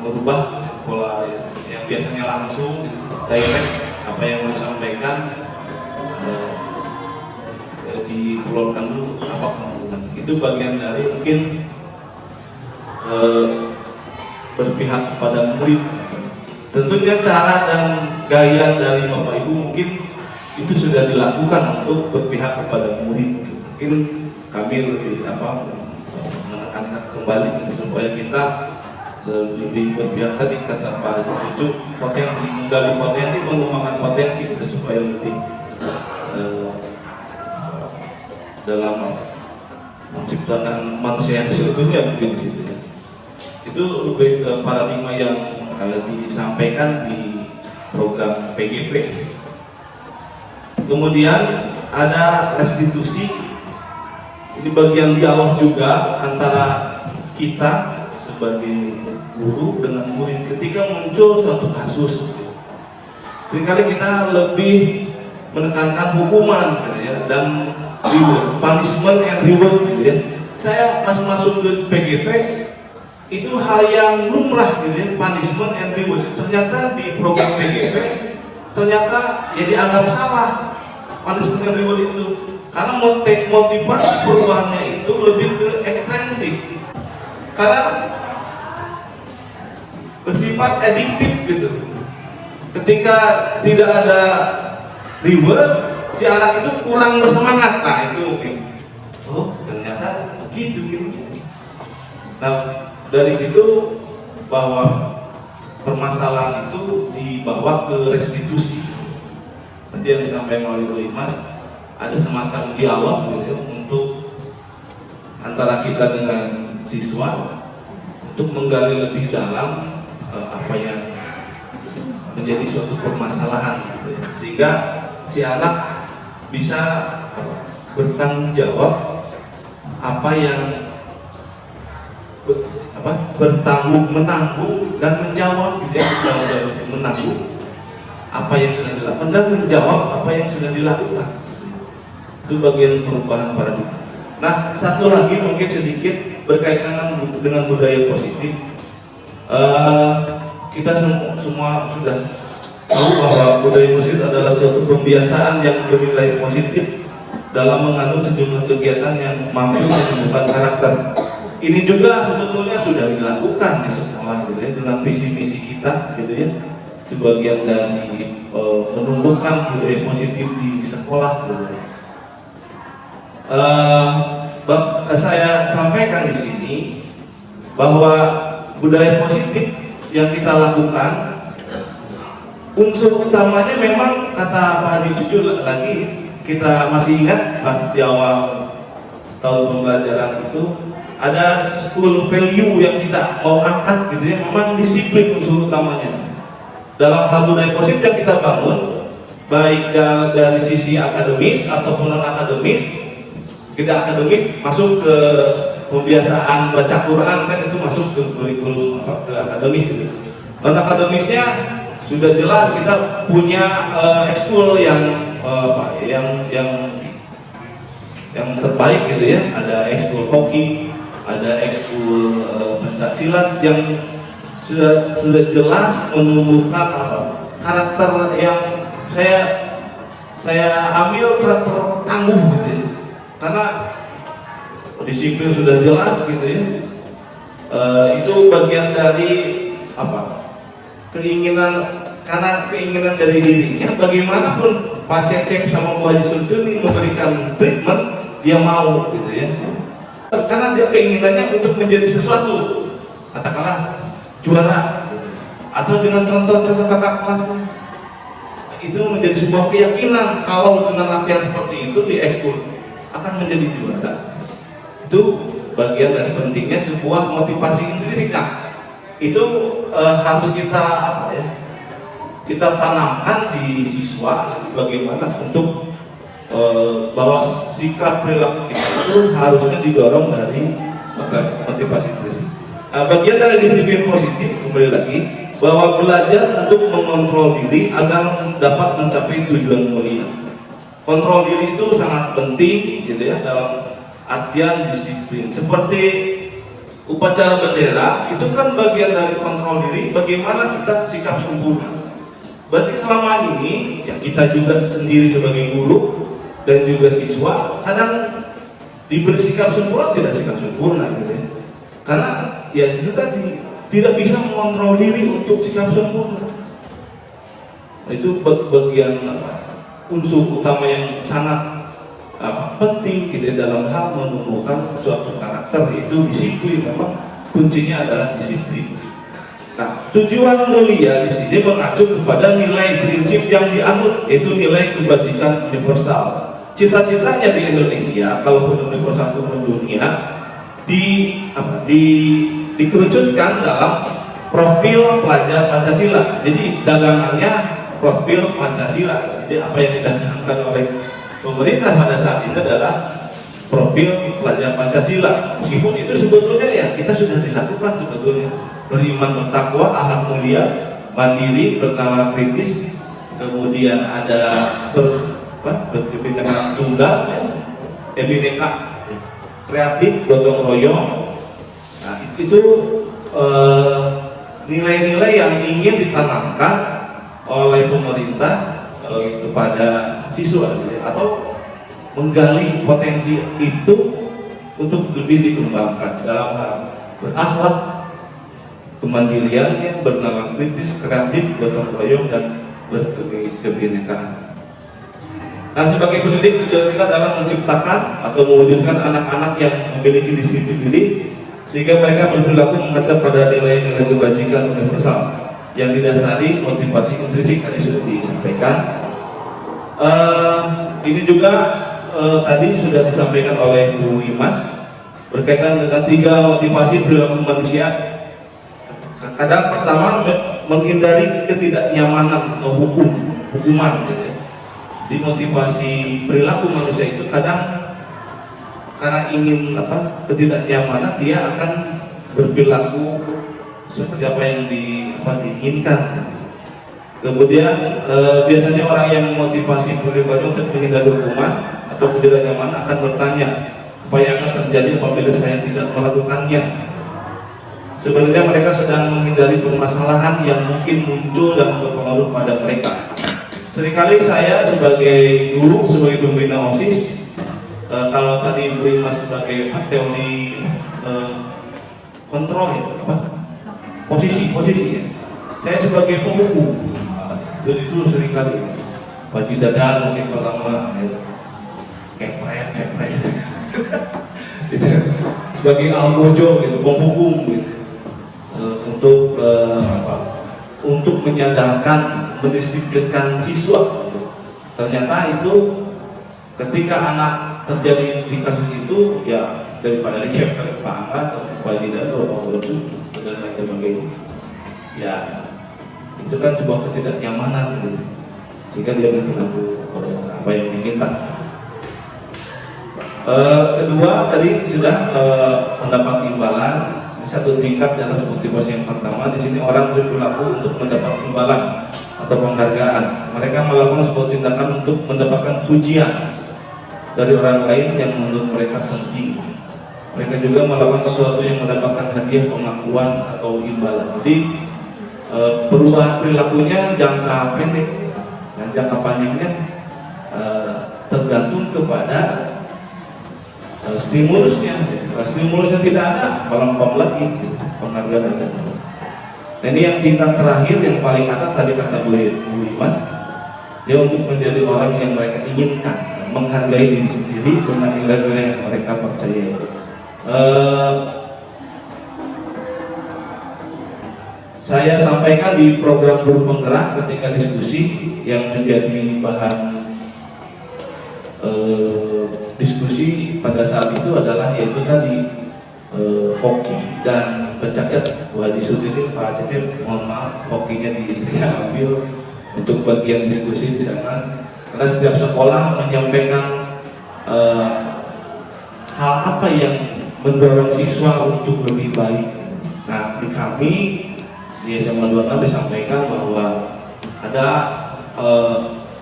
merubah pola yang biasanya langsung direct apa yang mau disampaikan, dikeluarkan dulu apa kemauan. Itu bagian dari mungkin berpihak kepada murid. Tentunya cara dan gaya dari Bapak Ibu mungkin itu sudah dilakukan untuk berpihak kepada murid. Mungkin kami lebih menekankan kembali supaya kita lebih berpihak. Tadi kata Pak Cucu, potensi, menggali potensi, mengembangkan potensi kita supaya lebih dalam menciptakan manusia yang seutuhnya mungkin di situ ya. Itu lebih ke paradigma yang disampaikan di program PGP. Kemudian ada restitusi, ini bagian dialog juga antara kita sebagai guru dengan murid ketika muncul suatu kasus. Seringkali kita lebih menekankan hukuman gitu ya, dan reward, punishment and reward gitu ya. Saya pas masuk ke PGP itu hal yang lumrah gitu ya, punishment and reward. Ternyata di program PGP ternyata ya dianggap salah punishment and reward itu, karena motivasi perubahannya itu lebih ke ekstrinsik, karena bersifat adiktif gitu. Ketika tidak ada reward, si anak itu kurang bersemangat. Nah itu mungkin, oh ternyata begitu gitu. Nah dari situ bahwa permasalahan itu dibawa ke restitusi. Tadi yang disampaikan oleh Bu Imas, ada semacam dialog gitu ya, untuk antara kita dengan siswa untuk menggali lebih dalam apa yang menjadi suatu permasalahan gitu ya, sehingga si anak bisa bertanggung jawab apa yang menanggung dan menjawab gitu ya, menanggung apa yang sudah dilakukan dan menjawab apa yang sudah dilakukan. Itu bagian perubahan paradigma. Nah, satu lagi mungkin sedikit berkaitan dengan budaya positif. Kita semua sudah tahu bahwa budaya positif adalah suatu pembiasaan yang bernilai positif dalam mengandung sejumlah kegiatan yang mampu menumbuhkan karakter. Ini juga sebetulnya sudah dilakukan di sekolah gitu ya, dengan visi misi kita gitu ya. Itu bagian dari menumbuhkan budaya positif di sekolah gitu. Saya sampaikan di sini bahwa budaya positif yang kita lakukan, unsur utamanya memang kata Pak Hadi Cucu lagi, kita masih ingat pas di awal tahun pembelajaran itu ada school value yang kita mau angkat gitu ya, memang disiplin unsur utamanya. Dalam hal budaya positif yang kita bangun, baik dari sisi akademis ataupun non akademis, tidak akademis masuk ke pembiasaan baca Quran kan, itu masuk ke kurikulum ke akademis gitu. Non akademisnya sudah jelas kita punya ekskul yang yang terbaik gitu ya. Ada ekskul hoki, ada ekskul pencak silat yang sudah jelas menumbuhkan karakter yang saya ambil karakter tangguh gitu ya. Karena disiplin sudah jelas gitu ya. Itu bagian dari keinginan, karena keinginan dari dirinya. Bagaimanapun Pak Cecep sama Bu Haji Sultan ini memberikan treatment, dia mau gitu ya. karena dia keinginannya untuk menjadi sesuatu, katakanlah juara, atau dengan contoh-contoh kakak kelasnya. Itu menjadi sebuah keyakinan kalau dengan latihan seperti itu di ekskul akan menjadi juara. Itu bagian dari pentingnya sebuah motivasi intrinsik. Nah, itu harus kita kita tanamkan di siswa bagaimana untuk bahwa sikap perilaku kita itu harusnya didorong dari motivasi intrinsik. Bagian dari disiplin positif kembali lagi bahwa belajar untuk mengontrol diri agar dapat mencapai tujuan mulia. Kontrol diri itu sangat penting gitu ya dalam artian disiplin. Seperti upacara bendera itu kan bagian dari kontrol diri, bagaimana kita sikap sempurna. Berarti selama ini ya kita juga sendiri sebagai guru dan juga siswa kadang diberi sikap sempurna, tidak sikap sempurna gitu ya. Karena ya itu tadi tidak bisa mengontrol diri untuk sikap sempurna. Itu bagian unsur utama yang sangat penting gitu dalam hal menumbuhkan suatu karakter, yaitu disiplin. Memang kuncinya adalah disiplin. Nah, tujuan mulia di sini mengacu kepada nilai prinsip yang dianut, yaitu nilai kebajikan universal. Cita-citanya di Indonesia, kalaupun universal untuk dunia, dikerucutkan dalam profil pelajar Pancasila. Jadi dagangannya profil Pancasila. Jadi apa yang didagangkan oleh pemerintah pada saat itu adalah profil pelajar Pancasila. Meskipun itu sebetulnya ya kita sudah dilakukan sebetulnya, beriman bertakwa, akhlak mulia, mandiri, bernalar kritis, kemudian ada berkebinekaan tunggal, bineka, kreatif, gotong royong. Nah, itu nilai-nilai yang ingin ditanamkan oleh pemerintah kepada siswa atau menggali potensi itu untuk lebih dikembangkan dalam hal berakhlak, kemandiriannya, bernalar kritis, kreatif, gotong royong, dan berkebinekaan. Nah, sebagai pendidik tujuan kita adalah menciptakan atau mewujudkan anak-anak yang memiliki disiplin diri sehingga mereka berperilaku mengacu pada nilai-nilai kebajikan universal yang didasari motivasi intrinsik tadi sudah disampaikan. Ini juga tadi sudah disampaikan oleh Bu Imas berkaitan dengan 3 motivasi perilaku manusia. Kadang pertama menghindari ketidaknyamanan atau hukuman gitu ya. Di motivasi perilaku manusia itu kadang karena ingin ketidaknyamanan, dia akan berperilaku seperti apa yang diinginkan. Kemudian biasanya orang yang motivasi perilaku untuk menghindari hukuman atau ketidaknyamanan akan bertanya apa yang akan terjadi apabila saya tidak melakukannya. Sebenarnya mereka sedang menghindari permasalahan yang mungkin muncul dan berpengaruh pada mereka. Seringkali saya sebagai guru, sebagai pembina OSIS, kalau tadi Bu Imas sebagai teori kontrol ya, posisi ya. Saya sebagai pembuku, jadi itu seringkali baju dada mungkin pertama kepret, gitu. Sebagai algojo gitu, pembuku gitu, untuk menyadarkan, mendisiplinkan siswa. Ternyata itu ketika anak terjadi di kasus itu ya daripada dicek ke Pak Angka atau Pak Dida atau Pak Bocu dan lain sebagainya, ya itu kan sebuah ketidaknyamanan gitu. Sehingga dia berperilaku apa yang diinginkan. Kedua tadi sudah mendapat imbalan satu tingkat di atas motivasi yang pertama. Di sini orang berperilaku untuk mendapat imbalan atau penghargaan. Mereka melakukan sebuah tindakan untuk mendapatkan pujian dari orang lain yang menurut mereka penting. Mereka juga melakukan sesuatu yang mendapatkan hadiah, pengakuan atau imbalan. Jadi perubahan perilakunya jangka pendek dan jangka panjangnya tergantung kepada stimulusnya. Kalau stimulusnya tidak ada, melempem lagi penghargaan dan sebagainya. Nah, ini yang tingkat terakhir yang paling atas tadi kata Bu Imas, dia untuk menjadi orang yang mereka inginkan, menghargai diri sendiri dengan nilai-nilai yang mereka percaya. Saya sampaikan di program guru penggerak ketika diskusi yang menjadi bahan diskusi pada saat itu adalah yaitu tadi hoki dan pencacat. Bu Haji Sudin, Pak Cecep, mohon maaf, hokinya saya ambil untuk bagian diskusi di sana karena setiap sekolah menyampaikan hal apa yang mendorong siswa untuk lebih baik. Nah, di kami di SMA 26 disampaikan bahwa ada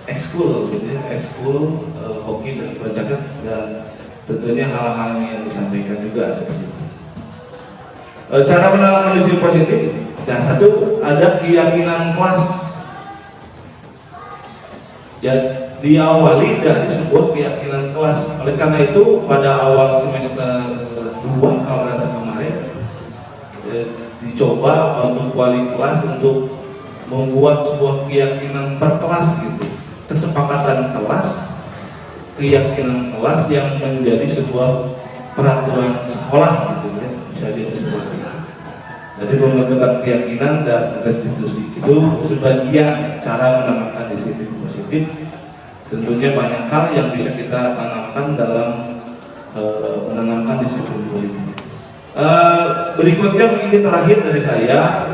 ekskul, gitu ya, ekskul hoki dan pencacat, dan tentunya hal-hal yang disampaikan juga ada di situ. Cara menanamkan disiplin positif, yang satu ada keyakinan kelas. Ya, diawali dari sebuah keyakinan kelas. Oleh karena itu pada awal semester 2 kalau kemarin dicoba untuk wali kelas untuk membuat sebuah keyakinan per kelas gitu, kesepakatan kelas, keyakinan kelas yang menjadi sebuah peraturan sekolah gitu ya, bisa disebut. Jadi pembentukan keyakinan dan restitusi itu sebagian cara menanamkan disiplin positif. Tentunya banyak hal yang bisa kita tanamkan dalam menanamkan disiplin positif. Berikutnya ini terakhir dari saya,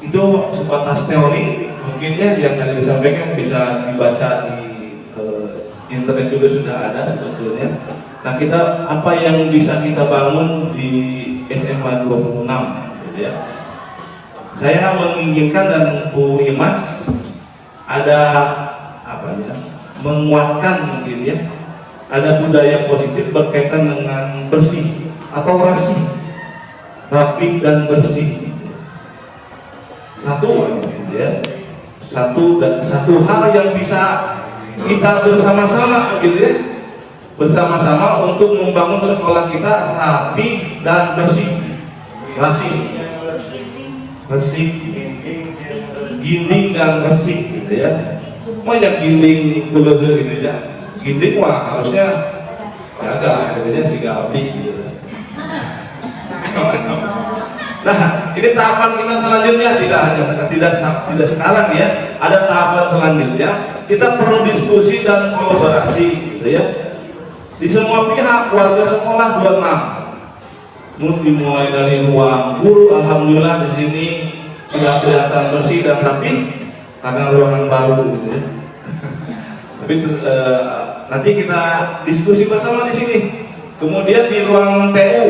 itu sebatas teori, mungkin ya yang tadi disampaikan bisa dibaca di internet juga sudah ada sebetulnya. Nah, kita apa yang bisa kita bangun di SMA 26 gitu ya. Saya menginginkan dan Bu Imas ada apa ya, menguatkan mungkin ya, ada budaya positif berkaitan dengan bersih atau rapi, rapi dan bersih. Satu gitu ya, satu hal yang bisa kita bersama-sama gitu ya, bersama-sama untuk membangun sekolah kita rapi dan bersih. Bersih, ginding dan bersih gitu ya. Banyak ginding kulede gitu ya. Ginding wah harusnya ada katanya si Gabi gitu. Nah, ini tahapan kita selanjutnya, tidak sekarang ya. Ada tahapan selanjutnya. Kita perlu diskusi dan kolaborasi gitu ya. Di semua pihak, warga sekolah 26. Dimulai dari ruang guru, alhamdulillah di sini sudah kelihatan bersih dan rapi karena ruangan baru gitu ya. Tapi nanti kita diskusi bersama di sini. Kemudian di ruang TU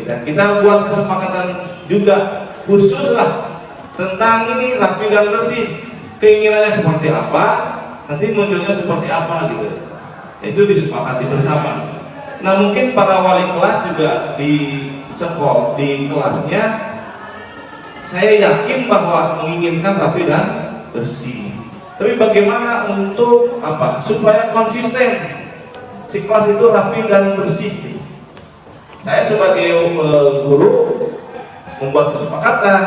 kita buat kesepakatan juga khusus lah tentang ini rapi dan bersih. Keinginannya seperti apa, nanti munculnya seperti apa gitu. Itu disepakati bersama. Nah, mungkin para wali kelas juga di sekolah, di kelasnya, saya yakin bahwa menginginkan rapi dan bersih. Tapi bagaimana untuk apa? Supaya konsisten si kelas itu rapi dan bersih. Saya sebagai guru membuat kesepakatan,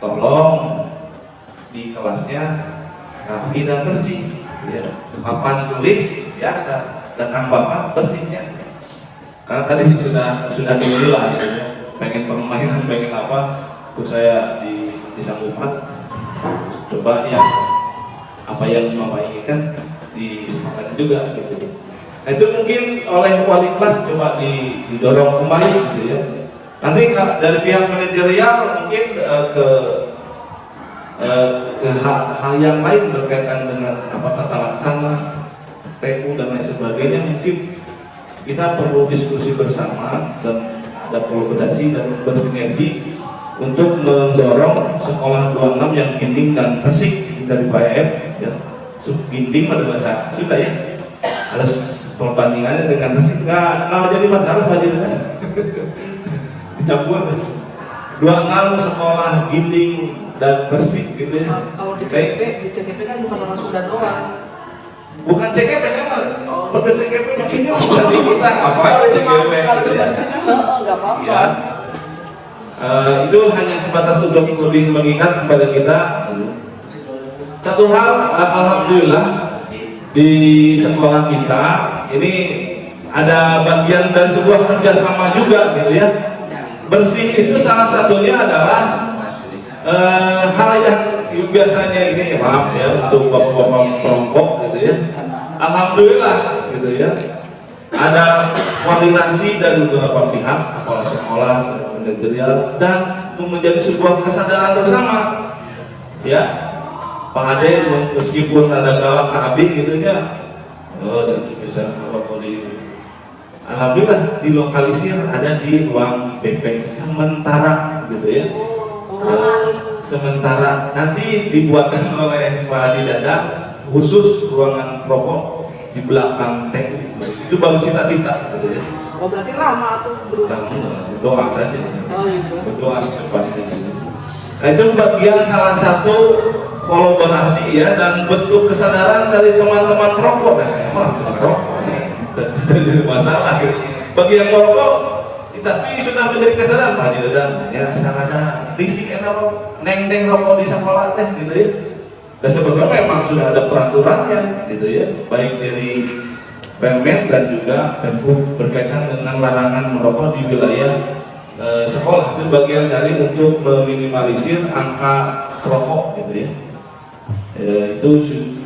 tolong di kelasnya rapi dan bersih. Ya. Papan tulis biasa, datang bapak bersihnya. Karena tadi sudah dimulai, ya. Pengen permainan, pengen apa? Kok saya disambungkan. Coba ya, apa yang bapak inginkan disepakati juga gitu. Nah, itu mungkin oleh wali kelas coba didorong kembali gitu ya. Nanti dari pihak manajerial mungkin ke hal yang lain berkaitan dengan apa tata laksana, TU dan lain sebagainya, mungkin kita perlu diskusi bersama dan ada kolaborasi dan bersinergi untuk mendorong sekolah 26 yang ginding dan bersih dari PAM ya. Ginding pada bahasa sudah ya. Ada perbandingannya dengan bersih nggak jadi masalah Pak Jadi dicampur 26 sekolah ginding dan bersih gitu ya. Kalau di CKP kan bukan orang Sunda doang. Bukan CKP sama. Udah CKP ini bukan di kita apa CKP. Kalau cuma di sini nggak apa-apa. Ya. Itu hanya sebatas untuk lebih mengingat kepada kita. Satu hal, alhamdulillah di sekolah kita ini ada bagian dari sebuah kerjasama juga gitu ya. Bersih itu salah satunya adalah hal yang biasanya ini maaf ya untuk bapak-bapak perokok gitu ya. Alhamdulillah gitu ya. Ada koordinasi dari beberapa pihak, kepala sekolah, manajerial, dan menjadi sebuah kesadaran bersama. Ya, Pak Ade meskipun ada galak ke Abi gitu ya, tentu bisa merokok di. Alhamdulillah dilokalisir ada di ruang BP sementara gitu ya. Sementara nanti dibuatkan oleh Pak Adi Dadang khusus ruangan rokok di belakang TU. Itu baru cita-cita gitu ya. Oh berarti lama tuh berubah. Doa saja. Oh gitu. Berdoa secepatnya. Nah itu bagian salah satu kolaborasi ya dan bentuk kesadaran dari teman-teman perokok. Nah, saya malah merokok, terjadi masalah gitu. Bagi yang merokok, tapi sudah menjadi kesadaran Pak Haji dan ya sarana risik enak neng rokok di sekolah teh gitu ya. Dan sebetulnya memang sudah ada peraturannya gitu ya, baik dari Permen dan juga Perhub berkaitan dengan larangan merokok di wilayah sekolah. Itu bagian dari untuk meminimalisir angka rokok gitu ya. Itu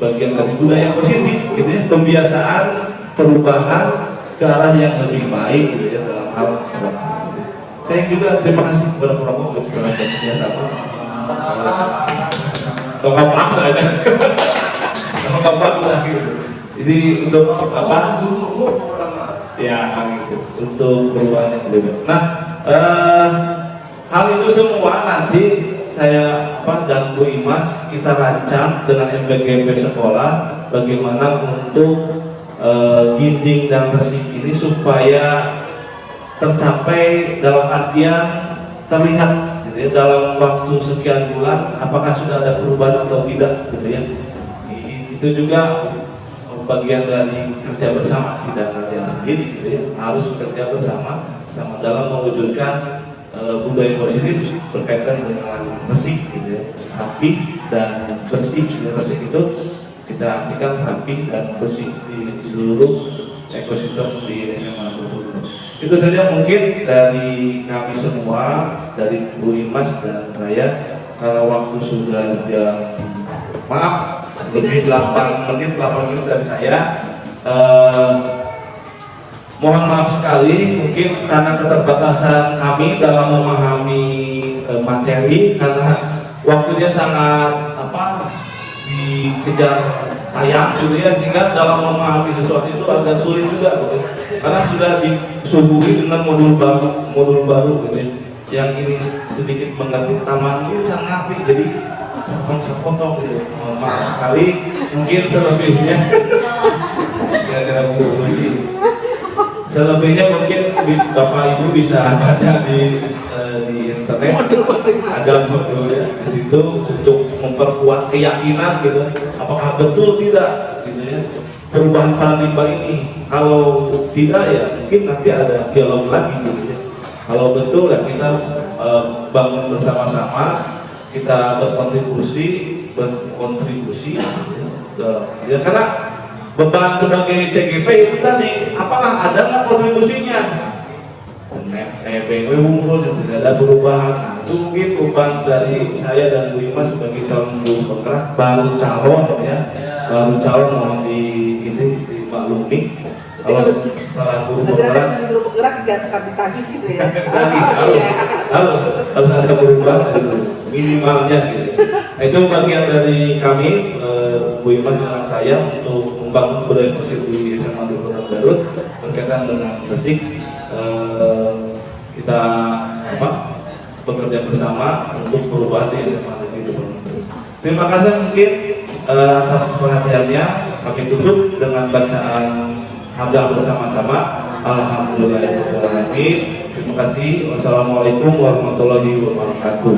bagian dari budaya positif gitu ya, pembiasaan perubahan ke arah yang lebih baik gitu ya dalam hal rokok. Saya juga terima kasih kepada perokok untuk kerjasama. Tongkat paksa aja. Tongkat paksa gitu. Jadi untuk apa? Ya gitu. Untuk perubahan yang lebih baik. Nah, hal itu semua nanti saya dan Bu Imas kita rancang dengan MBGP sekolah bagaimana untuk ginding dan resik ini supaya tercapai dalam artian terlihat gitu ya, dalam waktu sekian bulan apakah sudah ada perubahan atau tidak gitu ya. Itu juga bagian dari kerja bersama, tidak kerja sendiri gitu ya. Harus kerja bersama sama dalam mewujudkan budaya positif berkaitan dengan resik gitu ya, rapi dan bersih. Resik itu kita artikan rapi dan bersih di seluruh ekosistem di SMA Borobudur. Itu saja mungkin dari kami semua, dari Bu Imas dan saya, karena waktu sudah jam maaf lebih 8 menit dari saya. Mohon maaf sekali mungkin karena keterbatasan kami dalam memahami materi, karena waktunya sangat dikejar tayang gitu ya, sehingga dalam memahami sesuatu itu agak sulit juga gitu. Karena sudah disuguhi dengan modul baru gitu ya. Yang ini sedikit mengerti, taman ini sangat ngerti, jadi sepotong gitu. Mohon maaf sekali, mungkin selebihnya gara-gara sih. Selebihnya mungkin Bapak Ibu bisa baca di internet, ada modulnya di situ untuk memperkuat keyakinan gitu, apakah betul tidak gitu ya perubahan paradigma ini. Kalau tidak ya mungkin nanti ada dialog lagi gitu ya. Kalau betul ya kita bangun bersama-sama, kita berkontribusi ya, karena beban sebagai CGP itu tadi, apakah ada nggak kontribusinya? BW unggul tidak ada perubahan. Nah, itu mungkin beban dari saya dan Bu Imas sebagai calon guru penggerak, baru calon ya, baru calon mohon dimaklumi. Kalau setelah guru penggerak, guru penggerak nggak ditagih gitu ya. harus ada perubahan minimalnya gitu. Nah, itu bagian dari kami Bu Imas dengan saya untuk membangun budaya positif di SMA Garut berkaitan dengan resik. Kita bekerja bersama untuk perubahan di SMA Negeri Garut. Terima kasih mungkin atas perhatiannya. Kami tutup dengan bacaan hamdalah bersama-sama. Alhamdulillahirobbilalamin. Terima kasih. Wassalamualaikum warahmatullahi wabarakatuh.